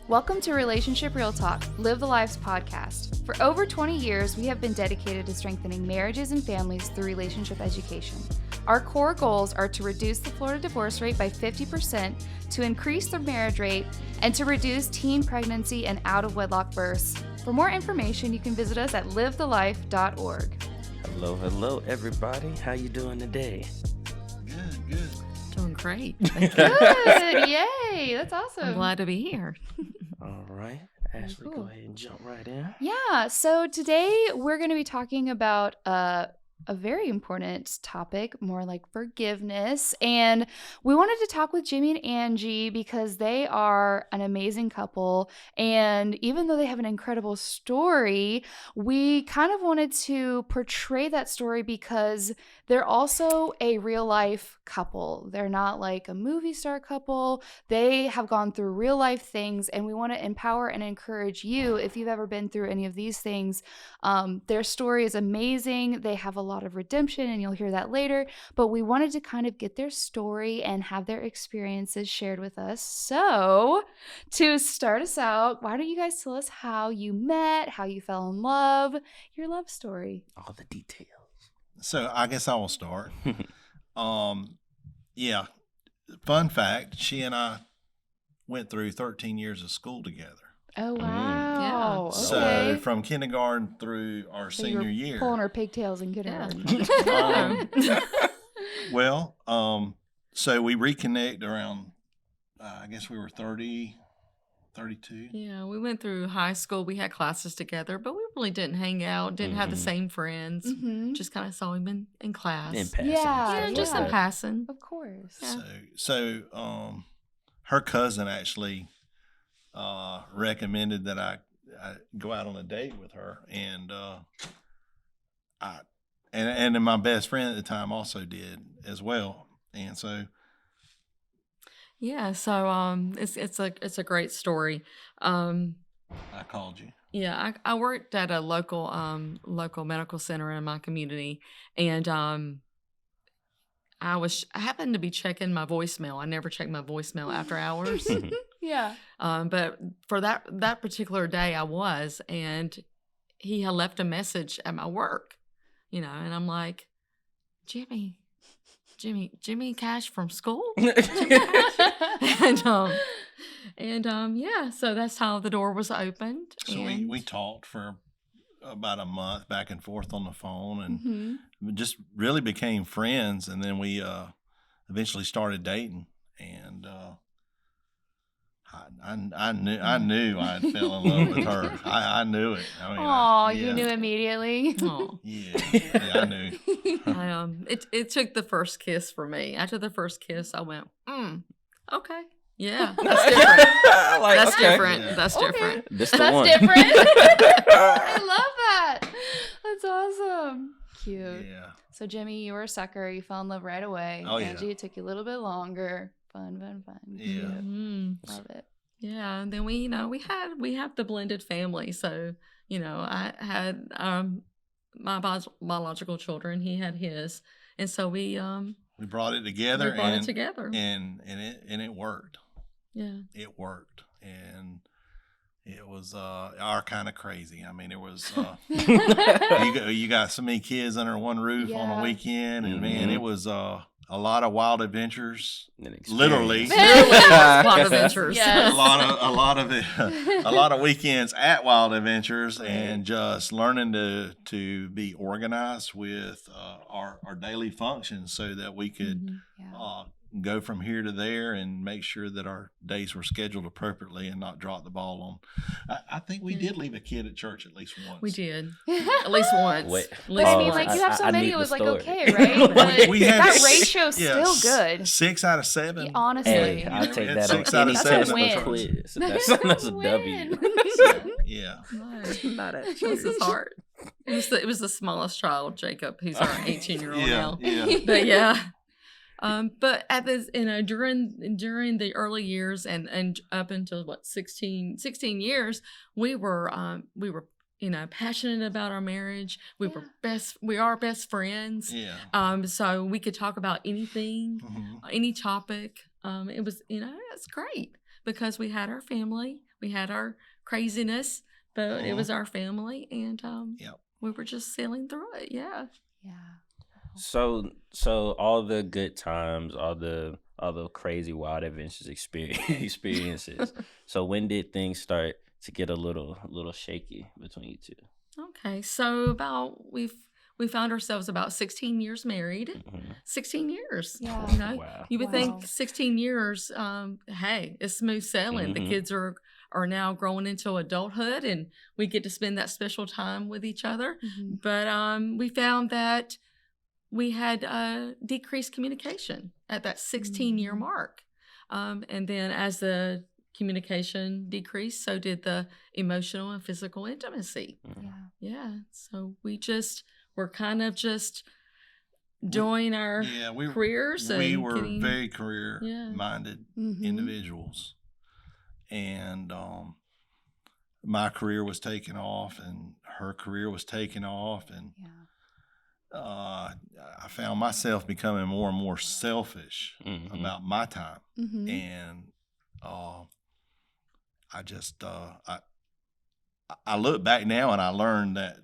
Welcome to Relationship Real Talk, Live the Lives podcast. For over 20 years, we have been dedicated to strengthening marriages and families through relationship education. Our core goals are to reduce the Florida divorce rate by 50%, to increase the marriage rate, and to reduce teen pregnancy and out-of-wedlock births. For more information, you can visit us at livethelife.org. Hello, everybody. How you doing today? Good. Doing great. Good! Yay! That's awesome. I'm glad to be here. All right. Ashley, Cool. Go ahead and jump right in. Yeah, so today we're going to be talking about a very important topic, more like forgiveness. And we wanted to talk with Jimmy and Angie because they are an amazing couple. And even though they have an incredible story, we kind of wanted to portray that story because they're also a real life couple. They're not like a movie star couple. They have gone through real life things, and we want to empower and encourage you if you've ever been through any of these things. Their story is amazing. They have a lot of redemption, and you'll hear that later. But we wanted to kind of get their story and have their experiences shared with us. So to start us out, why don't you guys tell us how you met, how you fell in love, your love story? All the details. So I guess I will start. Yeah. Fun fact, she and I went through 13 years of school together. Oh, wow. Yeah. So Okay. from kindergarten through our So you senior were year. pulling her pigtails in kindergarten. So we reconnect around, I guess we were 30, 32. Yeah, we went through high school. We had classes together, but we really didn't hang out, didn't have the same friends. Mhm. Just kind of saw him in class. In passing. Yeah, Yeah, just in yeah. passing. Of course. Yeah. So her cousin actually recommended that I go out on a date with her, and then my best friend at the time also did as well, and so Yeah, so it's a great story. I called you. Yeah, I worked at a local medical center in my community, and I happened to be checking my voicemail. I never check my voicemail after hours. Yeah. But for that particular day I was, and he had left a message at my work, and I'm like, Jimmy Cash from school? Yeah, so that's how the door was opened. So we talked for about a month back and forth on the phone, and we just really became friends, and then we eventually started dating, and I knew I fell in love with her. I knew it. I mean, You knew immediately. Aw. Yeah, I knew. It took the first kiss for me. After the first kiss, I went, okay, yeah, that's different. That's okay. different. Yeah. That's different. This the That's one. different. I love that. That's awesome. Cute. Yeah. So Jimmy, you were a sucker. You fell in love right away. Oh, yeah. Angie, it took you a little bit longer. Fun. Yeah. Cute. Mm. Love it. Yeah, and then we have the blended family. So I had my biological children. He had his, and so we brought it together. brought it together. and it worked. Yeah. It worked, and it was our kind of crazy. I mean, it was you got so many kids under one roof on Yeah. a weekend, and man, it was a lot of wild adventures. An experience. Literally. Wild adventures. Yes. a lot of weekends at Wild Adventures, and just learning to be organized with our daily functions so that we could Yeah. go from here to there and make sure that our days were scheduled appropriately and not drop the ball on. I think we did leave a kid at church at least once. We did. At least once. Wait. At But least I mean, once. like, you have so I many, need it the was like, story. okay, right? But We had that ratio's still good. 6 out of 7. Yeah, honestly. Hey, You I'll know, take we had that 6 on out any of That's a 7 win. quiz. That's That's a a win. W. Yeah. Not at Joseph's heart. It was the smallest child, Jacob, who's our 18-year-old now. Yeah. But yeah. But at this, during the early years and up until 16 years, we were passionate about our marriage. We are best friends. Yeah. So we could talk about anything, Mhm. any topic. It was, it's great because we had our family, we had our craziness, but it was our family, and Yep. we were just sailing through it. Yeah. Yeah. So all the good times, all the crazy wild adventures experiences. So when did things start to get a little shaky between you two? Okay, so we found ourselves about 16 years married. Mhm. 16 years. Yeah. You know, Wow. you would Wow. think 16 years, hey, it's smooth sailing. The Mhm. kids are now growing into adulthood, and we get to spend that special time with each other. Mhm. But we found that we had decreased communication at that 16-year Mhm. mark. And then as the communication decreased, so did the emotional and physical intimacy. Yeah. Yeah. So we're kind of just doing our We careers we and were getting, very career Yeah. minded Mhm. individuals, and my career was taking off, and her career was taking off, and Yeah. I found myself becoming more and more selfish Mhm. about my time, Mhm. and I just I look back now and I learned that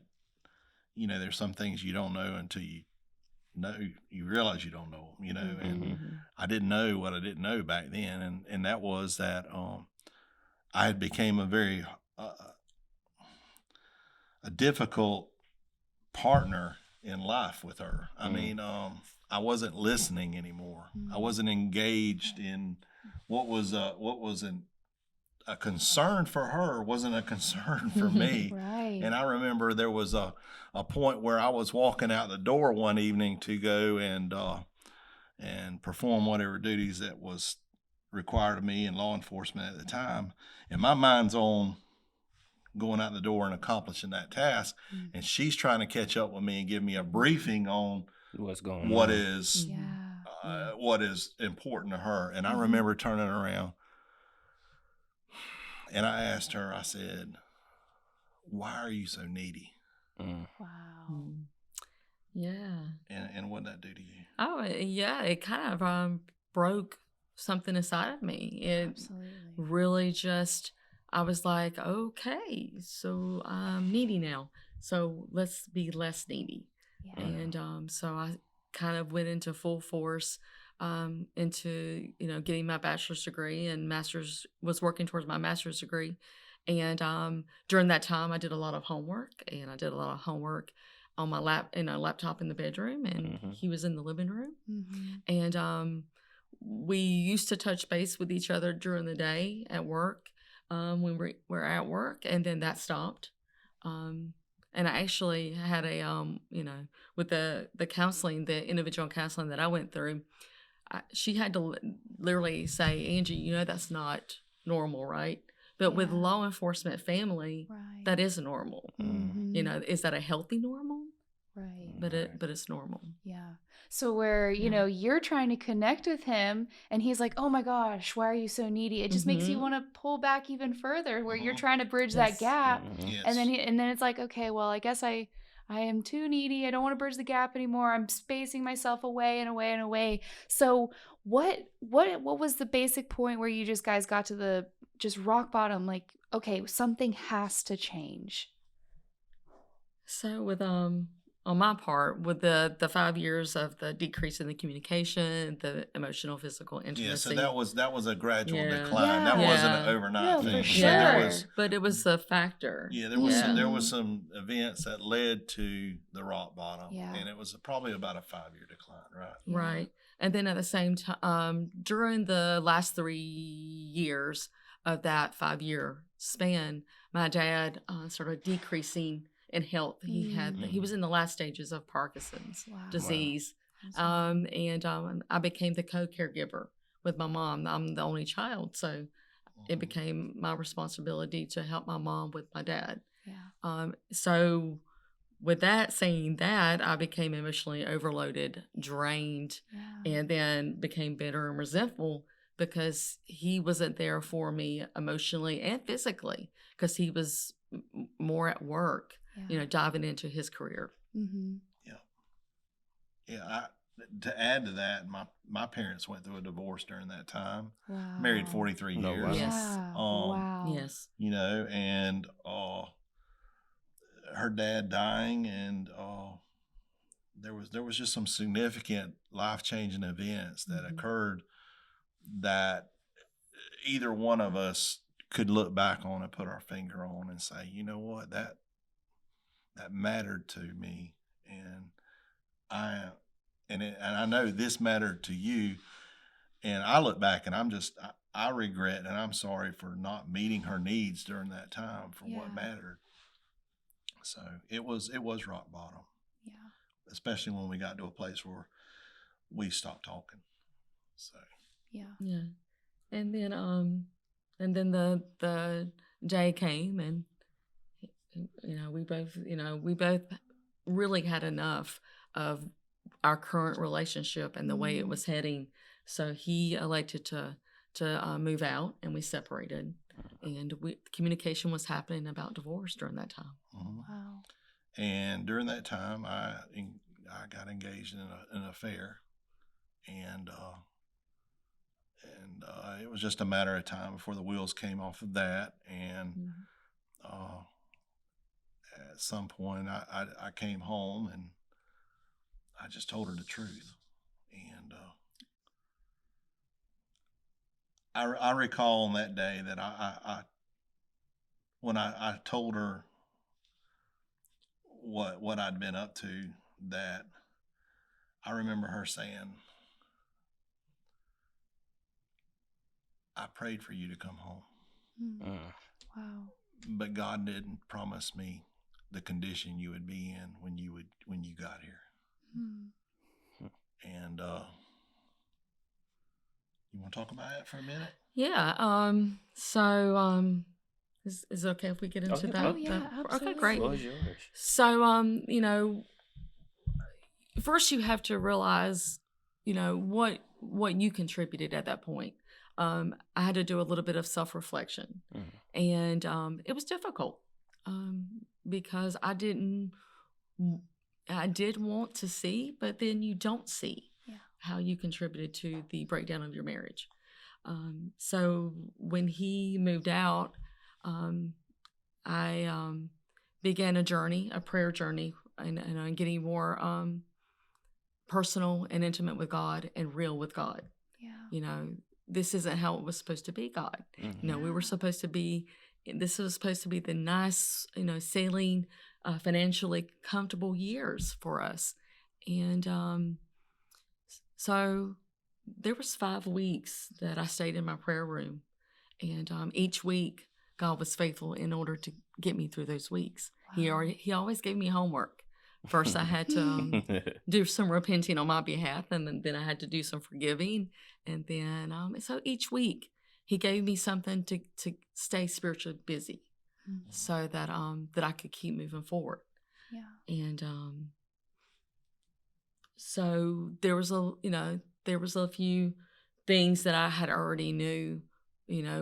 there's some things you don't know until you realize you don't know them, and Mhm. I didn't know what I didn't know back then, and that was that I had became a very a difficult partner in life with her. I mean, I wasn't listening anymore. I wasn't engaged in what was a concern for her wasn't a concern for me. Right. And I remember there was a point where I was walking out the door one evening to go and perform whatever duties that was required of me in law enforcement at the time. And my mind's on going out the door and accomplishing that task. And she's trying to catch up with me and give me a briefing on What's going what on? is Yeah. what is important to her. And I Mhm. remember turning around and I asked her, I said, "Why are you so needy?" Mm. Wow. Mm. Yeah. And what'd that do to you? Oh, yeah. It kind of broke something inside of me. It Absolutely. really just, I was like, okay, so I'm needy now. So let's be less needy. Yeah. And so I kind of went into full force into, getting my bachelor's degree, and was working towards my master's degree. And during that time, I did a lot of homework, and I did a lot of homework on my laptop in the bedroom, and Mhm. he was in the living room. Mhm. And we used to touch base with each other during the day at work, when we're at work, and then that stopped. And I actually had with the counseling, the individual counseling that I went through, she had to literally say, "Angie, that's not normal, right?" But with Yeah. law enforcement family, Right. that is normal. Mhm. Is that a healthy normal? Right. But it's normal. Yeah. So where, Yeah. you're trying to connect with him and he's like, "Oh my gosh, why are you so needy?" It just makes you Mhm. want to pull back even further where you're Mhm. trying to bridge that Yes. gap. Mhm. And then Yes. and then it's like, "Okay, well, I guess I am too needy. I don't want to bridge the gap anymore. I'm spacing myself away and away and away." So, what was the basic point where you just guys got to the just rock bottom like, "Okay, something has to change." So with on my part, with the 5 years of the decrease in the communication, the emotional physical Yeah, so intimacy. that was a gradual Yeah. decline. That Yeah. wasn't an Yeah. overnight No, for thing. sure. So there Yeah, was but it was a factor. there was Yeah. there was some events that led to the rock bottom, Yeah. and it was probably about a 5-year decline, right? Yeah. Right. And then at the same time, during the last 3 years of that 5-year span, my dad started decreasing in health. He was in the last stages of Parkinson's Wow. disease. I'm sorry. And I became the co-caregiver with my mom. I'm the only child, so it Mhm. became my responsibility to help my mom with my dad. Yeah. So with that saying that, I became emotionally overloaded, drained, Yeah. and then became bitter and resentful because he wasn't there for me emotionally and physically, because he was more at work, Yeah. diving into his career. Mm-hmm. Yeah. to add to that, my parents went through a divorce during that time. Wow. Married 43 No, years. wow. Yes. Yeah. Um, Wow. Yes. You know, and her dad dying, and there was just some significant life-changing events that occurred that either one of us could look back on and put our finger on and say, you know what, that mattered to me, and and I know this mattered to you. And I look back and I regret and I'm sorry for not meeting her needs during that time for what Yeah. mattered. So it was rock bottom, Yeah. especially when we got to a place where we stopped talking. So Yeah. Yeah. And then the day came, and we both really had enough of our current relationship and the way it was heading. So he elected to move out, and we separated. And communication was happening about divorce during that time. Wow. And during that time, I got engaged in an affair, and it was just a matter of time before the wheels came off of that. And at some point, I came home and I just told her the truth. And I recall on that day that when I told her what I'd been up to, that I remember her saying, I prayed for you to come home. Wow. But God didn't promise me the condition you would be in when you got here. And you want to talk about that for a minute? Yeah. So is it okay if we get into that? Oh, yeah, Okay, great. Floor is yours. So first you have to realize what you contributed at that point. I had to do a little bit of self-reflection, and it was difficult because I did want to see, but then you don't see how you contributed to the breakdown of your marriage. So when he moved out, I began a prayer journey, and getting more personal and intimate with God and real with God. Yeah. This isn't how it was supposed to be, God. We were supposed to be, this was supposed to be the nice, sailing, financially comfortable years for us. And so there was 5 weeks that I stayed in my prayer room. And each week, God was faithful in order to get me through those weeks. Wow. He always gave me homework. First, I had to do some repenting on my behalf, and then I had to do some forgiving. And then, so each week, he gave me something to stay spiritually busy, so that I could keep moving forward. Yeah. And so there was a few things that I had already knew,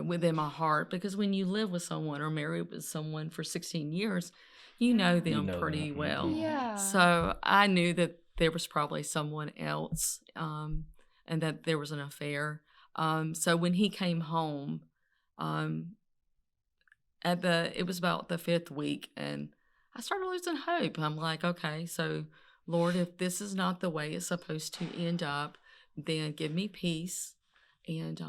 within my heart, because when you live with someone or married with someone for 16 years, you know them pretty well. Yeah. So I knew that there was probably someone else, and that there was an affair. So when he came home, it was about the 5th week, and I started losing hope. I'm like, okay, so Lord, if this is not the way it's supposed to end up, then give me peace. And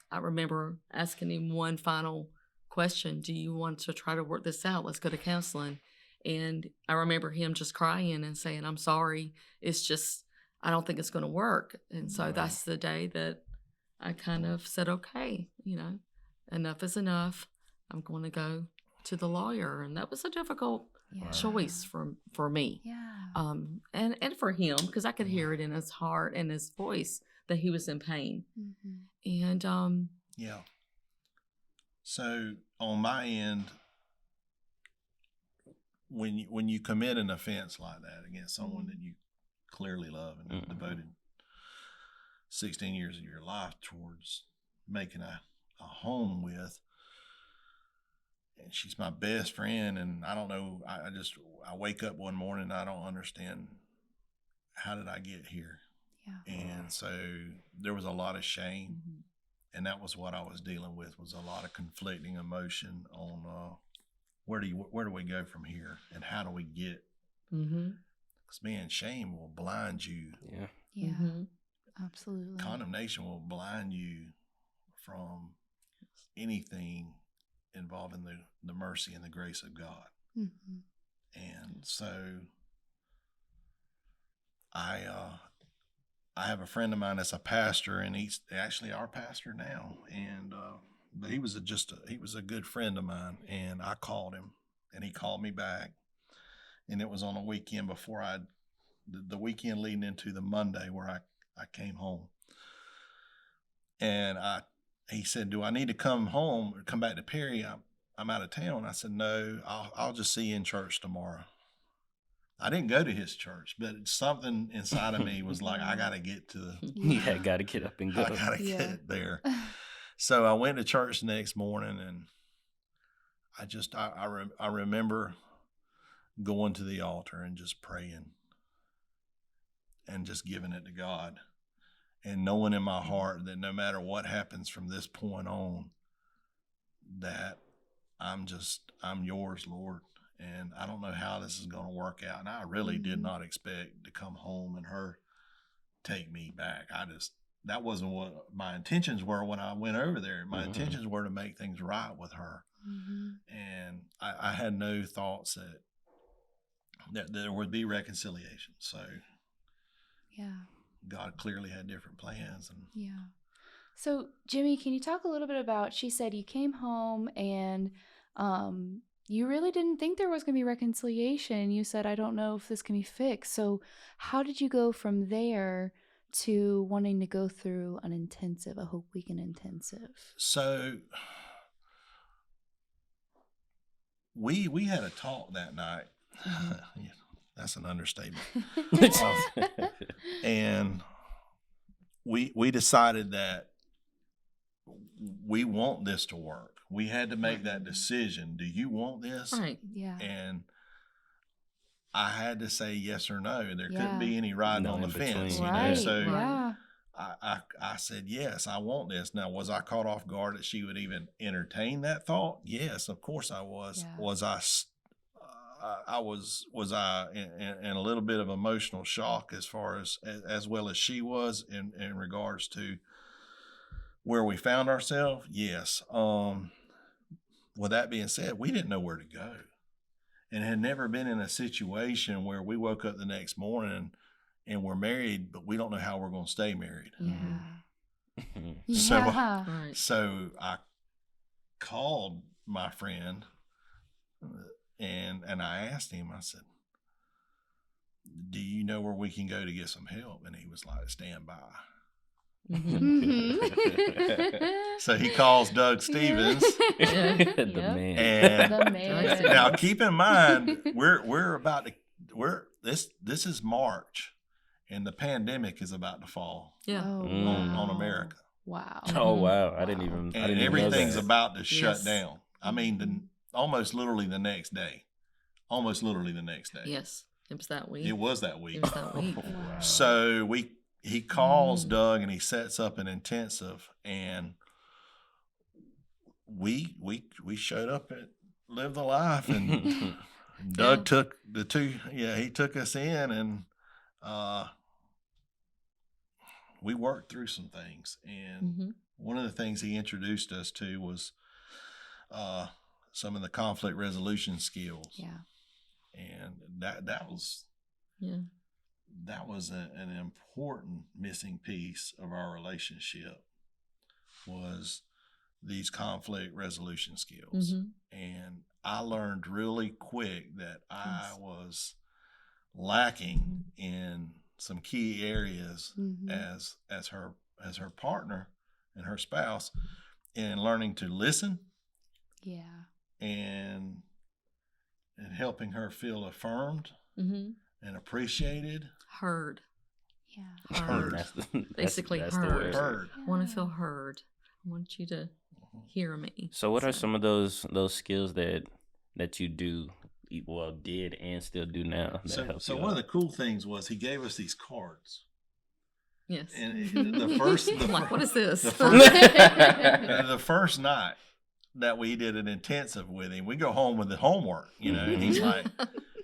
I remember asking him one final question: do you want to try to work this out? Let's go to counseling. And I remember him just crying and saying, I'm sorry, it's just, I don't think it's going to work. And so that's the day that I kind of said, okay, enough is enough. I'm going to go to the lawyer. And that was a difficult choice for me. Yeah. And for him, because I could hear it in his heart and his voice that he was in pain. And yeah. So on my end, when you commit an offense like that against someone that you clearly love and devoted 16 years of your life towards making a home with, and she's my best friend, and I don't know, I wake up one morning and I don't understand how did I get here? Yeah. And so there was a lot of shame, Mhm. and that was what I was dealing with, was a lot of conflicting emotion on where do we go from here, and how do we get? Mhm. Because man, shame will blind you. Yeah. Yeah. Mhm. Absolutely. Condemnation will blind you from anything involving the mercy and the grace of God. Mm-hmm. And so I have a friend of mine that's a pastor, and he's actually our pastor now. And but he was a good friend of mine, and I called him, and he called me back, and it was on a weekend before the weekend leading into the Monday where I came home, and he said, "Do I need to come home or come back to Perry? I'm out of town." I said, "No, I'll just see you in church tomorrow." I didn't go to his church, but something inside of me was like, I got to get to Yeah, got to get up and go. I got to Yeah. get there. So I went to church the next morning, and I remember going to the altar and just praying and just giving it to God, and knowing in my heart that no matter what happens from this point on, that I'm yours, Lord. And I don't know how this is going to work out. And I really did not expect to come home and her take me back. That wasn't what my intentions were when I went over there. My intentions were to make things right with her. Mm-hmm. And I had no thoughts that there would be reconciliation. So Yeah. God clearly had different plans. And Yeah. So, Jimmy, can you talk a little bit about, she said you came home and you really didn't think there was going to be reconciliation. You said, I don't know if this can be fixed. So how did you go from there to wanting to go through a Hope Weekend intensive? so we had a talk that night. Yeah, that's an understatement. And we decided that we want this to work. We had to make that decision. Do you want this? Right. Yeah. And I had to say yes or no. There Yeah. couldn't be any riding No on the in fence, between. Right. So Yeah. I said yes, I want this. Now, was I caught off guard that she would even entertain that thought? Yes, of course I was. Yeah. Was I in a little bit of emotional shock as far as well as she was in regards to where we found ourselves? Yes. With that being said, we didn't know where to go, and had never been in a situation where we woke up the next morning and we're married, but we don't know how we're going to stay married. Yeah. So- Yeah. Right. So I called my friend and I asked him, I said, do you know where we can go to get some help? And he was like, stand by. Mhm. So he calls Doug Stevens. The Yep. man. And The man. now keep in mind, this is March, and the pandemic is about to fall Yeah. Oh, on wow. America. Wow. Oh wow! I didn't Wow. even. I And didn't even know everything's that. about to shut Yes. down. I mean, almost literally the next day. Almost literally the next day. Yes. It was that week. It was that week. It was that week. Wow. So he calls Doug and he sets up an intensive, and we showed up at Live the Life, and Doug took he took us in, and we worked through some things. And one of the things he introduced us to was some of the conflict resolution skills. Yeah. And that was an important missing piece of our relationship, was these conflict resolution skills. And I learned really quick that I was lacking in some key areas as her partner and her spouse, in learning to listen. Yeah. And helping her feel affirmed and appreciated. Heard. Yeah. Heard. Basically that's the heard. word. Heard. I want to feel heard. I want you to hear me. So, what are some of those skills that you do did and still do now. That helps So you one of out. the cool things was he gave us these cards. Yes. And the first, I'm like, what is this? the first night that we did an intensive with him, we go home with the homework, and he's like,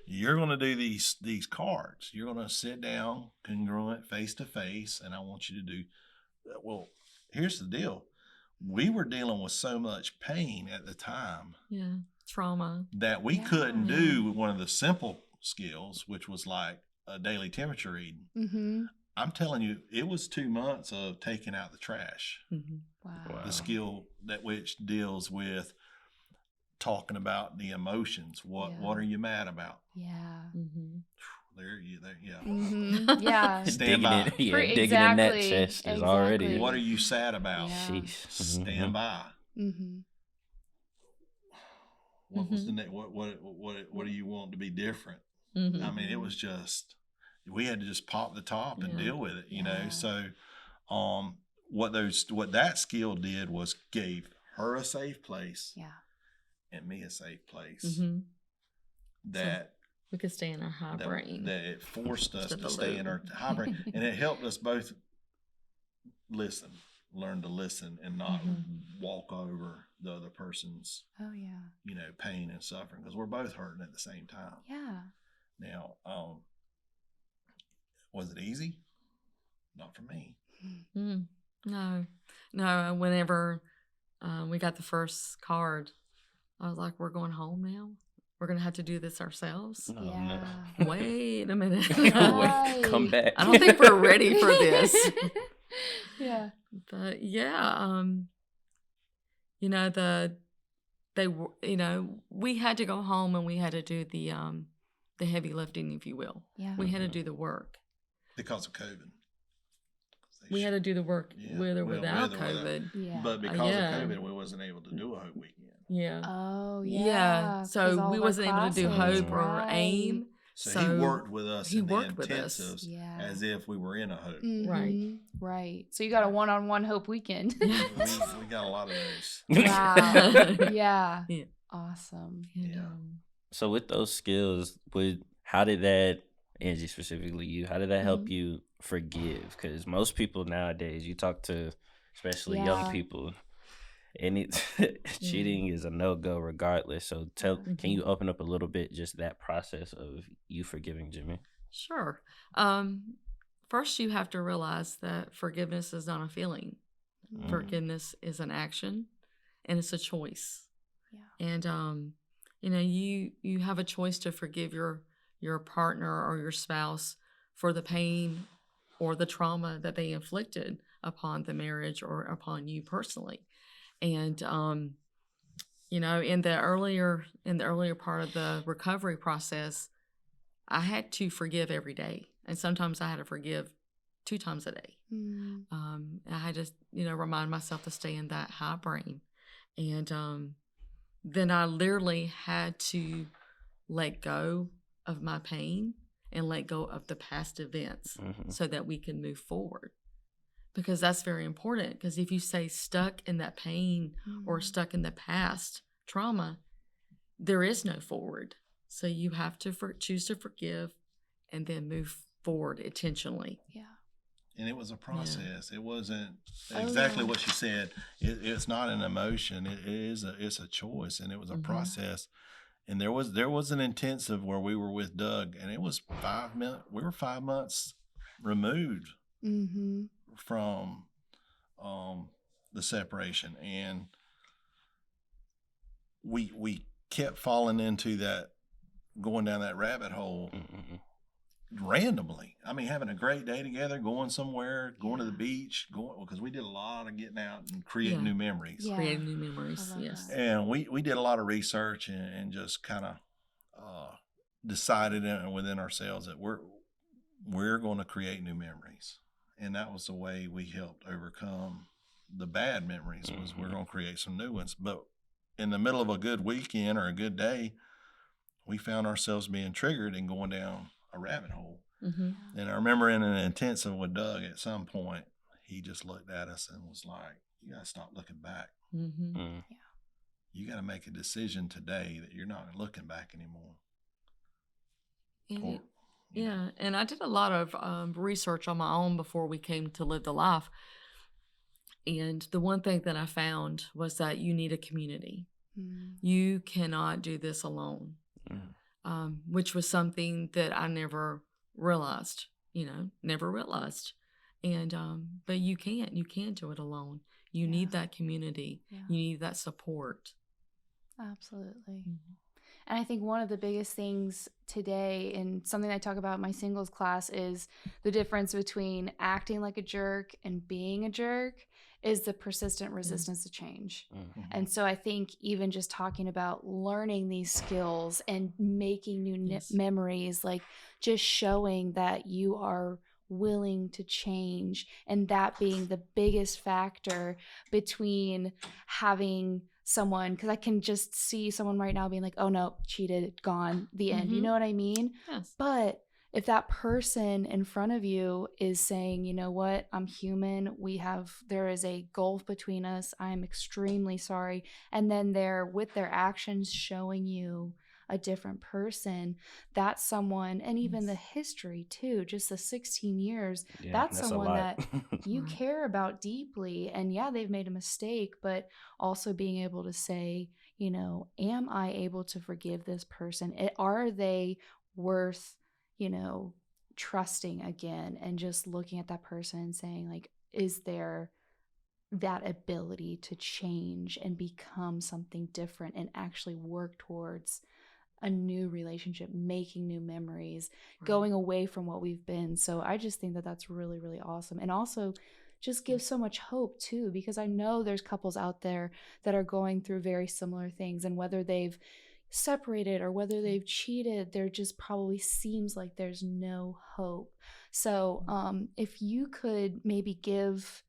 "You're going to do these cards. You're going to sit down, congruent, face to face, and I want you to do." Well, here's the deal: we were dealing with so much pain at the time Yeah. Trauma. that we Yeah. couldn't do one of the simple skills, which was like a daily temperature reading. Mm-hmm. I'm telling you, it was 2 months of taking out the trash. Mm-hmm. Wow. The skill which deals with talking about the emotions. What are you mad about? Yeah. Mm-hmm. There, yeah. Mm-hmm. Yeah. Stand by. Digging in that chest is already. Exactly. What are you sad about? Yeah. Sheesh. Stand by. Mm-hmm. What was the next? What do you want to be different? Mm-hmm. I mean, it was just we had to just pop the top and deal with it, you know. Yeah. So, what that skill did was gave her a safe place, Yeah. and me a safe place. Mm-hmm. That we could stay in our high brain. that it forced us Instead to of stay in low. our high brain, and it helped us both learn to listen, and not walk over the other person's Oh yeah. pain and suffering, because we're both hurting at the same time. Yeah. Now, was it easy? Not for me. Mm. No. Whenever we got the first card, I was like, "We're going home now. We're gonna have to do this ourselves." No, Yeah. no. Wait a minute. Wait, come back. I don't think we're ready for this. Yeah. But yeah, we had to go home and we had to do the heavy lifting, if you will. Yeah. We had to do the work. Because of COVID. We had to do the work with or well, without with or without. COVID. Yeah. But because Yeah. of COVID, we wasn't able to do a Hope Weekend. Yeah. Oh Yeah. yeah. 'Cause So all we of our wasn't able to do classes, Hope or right. AIM. So he worked with us he in the worked with us. intensives Yeah. as if we were in a Hope. Mhm. Right. Right. So you got a one-on-one Hope weekend. we got a lot of those. Wow. Yeah. Yeah. Awesome. And, Yeah. So with those skills, how did that, Angie specifically you, how did that help you forgive? Because most people nowadays, you talk to, especially Yeah. young people, and cheating is a no-go regardless. So can you open up a little bit just that process of you forgiving Jimmy? Sure. First, you have to realize that forgiveness is not a feeling. Forgiveness is an action, and it's a choice. Yeah. And you have a choice to forgive your partner or your spouse for the pain or the trauma that they inflicted upon the marriage or upon you personally. And in the earlier part of the recovery process, I had to forgive every day, and sometimes I had to forgive 2 times a day. I had to remind myself to stay in that high brain, and then I literally had to let go of my pain and let go of the past events so that we can move forward. Because that's very important. Because if you stay stuck in that pain or stuck in the past trauma, there is no forward. So you have to choose to forgive and then move forward intentionally. Yeah. And it was a process. It wasn't exactly what she said. It's not an emotion. It's a choice, and it was a process. And there was an intensive where we were with Doug, and it was 5 months. We were 5 months removed from the separation, and we kept falling into that, going down that rabbit hole randomly. I mean, having a great day together, going somewhere, going to the beach, because we did a lot of getting out and creating new memories. Yeah. Creating new memories, yes. that. And we did a lot of research and just kind of decided within ourselves that we're going to create new memories. And that was the way we helped overcome the bad memories, was we're going to create some new ones. But in the middle of a good weekend or a good day, we found ourselves being triggered and going down a rabbit hole. And I remember in an intensive with Doug, at some point, he just looked at us and was like, "You got to stop looking back. You got to make a decision today that you're not looking back anymore." And Or, yeah, and I did a lot of research on my own before we came to Live the Life. And the one thing that I found was that you need a community. You cannot do this alone, which was something that I never realized, never realized. And but you can't do it alone. You need that community. Yeah. You need that support. Absolutely. And I think one of the biggest things today, and something I talk about in my singles class, is the difference between acting like a jerk and being a jerk is the persistent resistance to change. And so I think even just talking about learning these skills and making new memories, like just showing that you are willing to change, and that being the biggest factor between having someone, because I can just see someone right now being like, oh no, cheated, gone, the end. You know what I mean? Yes. But if that person in front of you is saying, you know what, I'm human, there is a gulf between us, I'm extremely sorry, and then they're with their actions showing you a different person, that's someone, and even the history too, just the 16 years, that's someone that you care about deeply. And yeah, they've made a mistake, but also being able to say, am I able to forgive this person? Are they worth, trusting again, and just looking at that person and saying, like, is there that ability to change and become something different and actually work towards a new relationship, making new memories, going away from what we've been. So I just think that that's really, really awesome. And also just gives so much hope too, because I know there's couples out there that are going through very similar things, and whether they've separated or whether they've cheated, there just probably seems like there's no hope. So if you could maybe give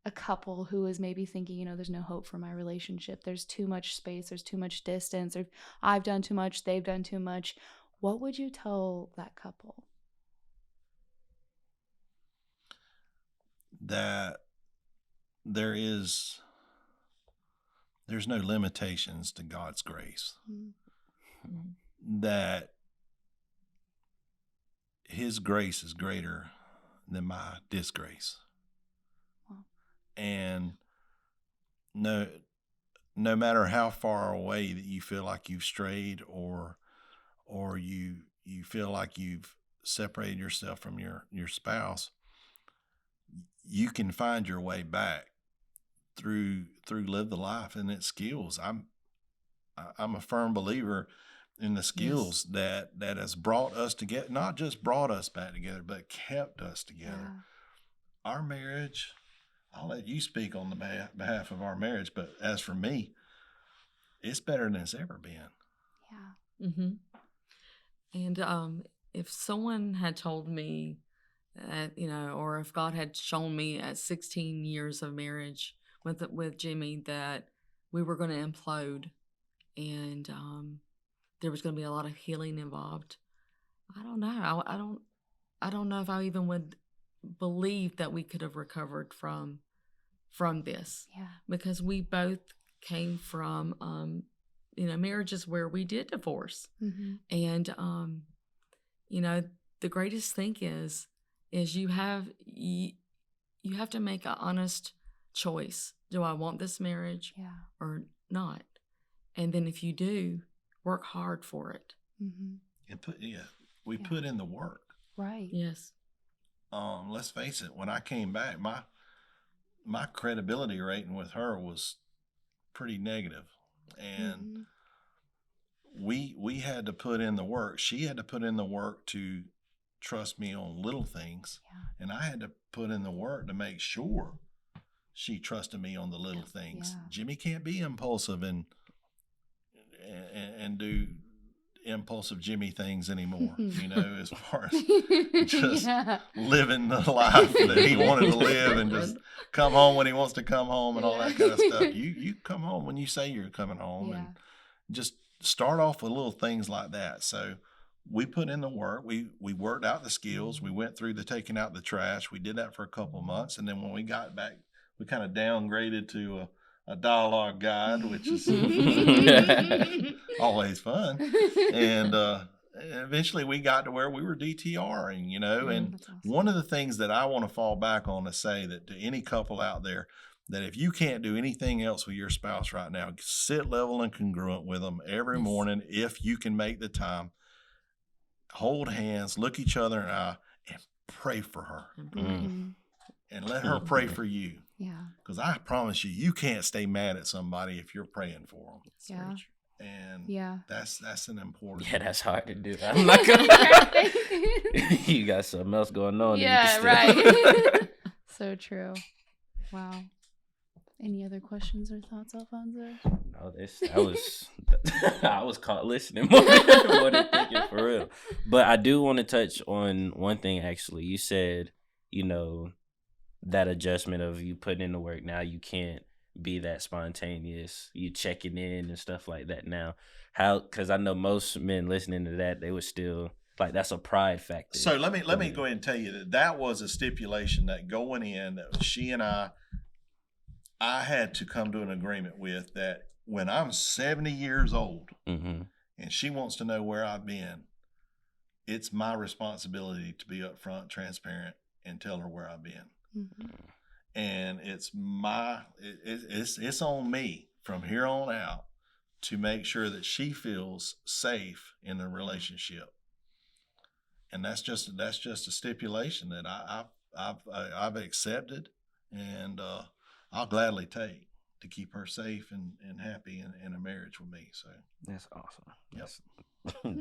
a couple who is maybe thinking, there's no hope for my relationship, there's too much space, there's too much distance, or I've done too much, they've done too much, what would you tell that couple? That there's no limitations to God's grace. That His grace is greater than my disgrace. And no matter how far away that you feel like you've strayed, or you feel like you've separated yourself from your spouse, you can find your way back through Live the Life and its skills. I'm a firm believer in the skills that has brought us together, not just brought us back together, but kept us together. Our marriage, I'll let you speak on the behalf of our marriage, but as for me, it's better than it's ever been. And if someone had told me that, or if God had shown me at 16 years of marriage with Jimmy that we were going to implode, and there was going to be a lot of healing involved, I don't know. I don't know if I even would believe that we could have recovered from this. Because we both came from marriages where we did divorce. And the greatest thing is you have to make an honest choice. Do I want this marriage or not? And then if you do, work hard for it. And we put in the work. Right. Yes. Let's face it, when I came back, my credibility rating with her was pretty negative. And we had to put in the work. She had to put in the work to trust me on little things. And I had to put in the work to make sure she trusted me on the little things. Jimmy can't be impulsive and do impulsive Jimmy things anymore, as far as just living the life that he wanted to live and just come home when he wants to come home and all that kind of stuff. You come home when you say you're coming home, and just start off with little things like that. So we put in the work. We worked out the skills. We went through the taking out the trash. We did that for a couple of months. And then when we got back, we kind of downgraded to a dialogue guide, which is always fun. eventually we got to where we were DTRing, and That's awesome. one of the things that I want to fall back on is say that to any couple out there, that if you can't do anything else with your spouse right now, sit level and congruent with them every Yes. morning. If you can make the time, hold hands, look each other in the eye, and pray for her, Mhm. and let her pray for you. Yeah. Because I promise you, you can't stay mad at somebody if you're praying for them. That's very Yeah. true. And Yeah. that's an important. Yeah, that's hard to do. I'm not gonna. Yeah. You got something else going on. Yeah, that you can still- right. So true. Wow. Any other questions or thoughts, Alfonso? No, that was I was caught listening more than thinking for real. But I do want to touch on one thing. Actually, you said that adjustment of you putting in the work. Now you can't be that spontaneous. You checking in and stuff like that now. How? Because I know most men listening to that, they would still like that's a pride factor. So let me go ahead and tell you that was a stipulation that going in that she and I had to come to an agreement with, that when I'm 70 years old Mm-hmm. and she wants to know where I've been, it's my responsibility to be upfront, transparent, and tell her where I've been. Mhm. And it's it's on me from here on out to make sure that she feels safe in the relationship. And that's just a stipulation that I've accepted, and I'll gladly take to keep her safe and happy in a marriage with me. So That's awesome. Yep.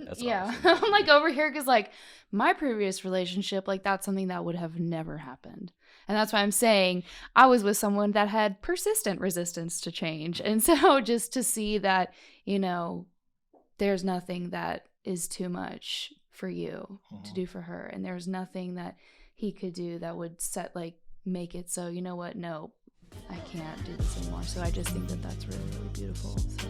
That's Yeah. awesome. I'm like over here because like my previous relationship, like that's something that would have never happened. And that's why I'm saying I was with someone that had persistent resistance to change. And so just to see that, there's nothing that is too much for you to do for her. And there's nothing that he could do that would make it so, you know what? No, I can't do this anymore. So I just think that that's really, really beautiful. So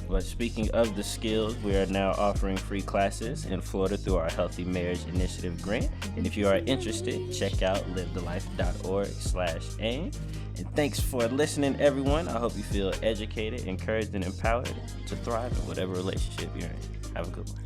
But speaking of the skills, we are now offering free classes in Florida through our Healthy Marriage Initiative grant. And if you are interested, check out livethe.org/aim. And thanks for listening, everyone. I hope you feel educated, encouraged, and empowered to thrive in whatever relationship you're in. Have a good one.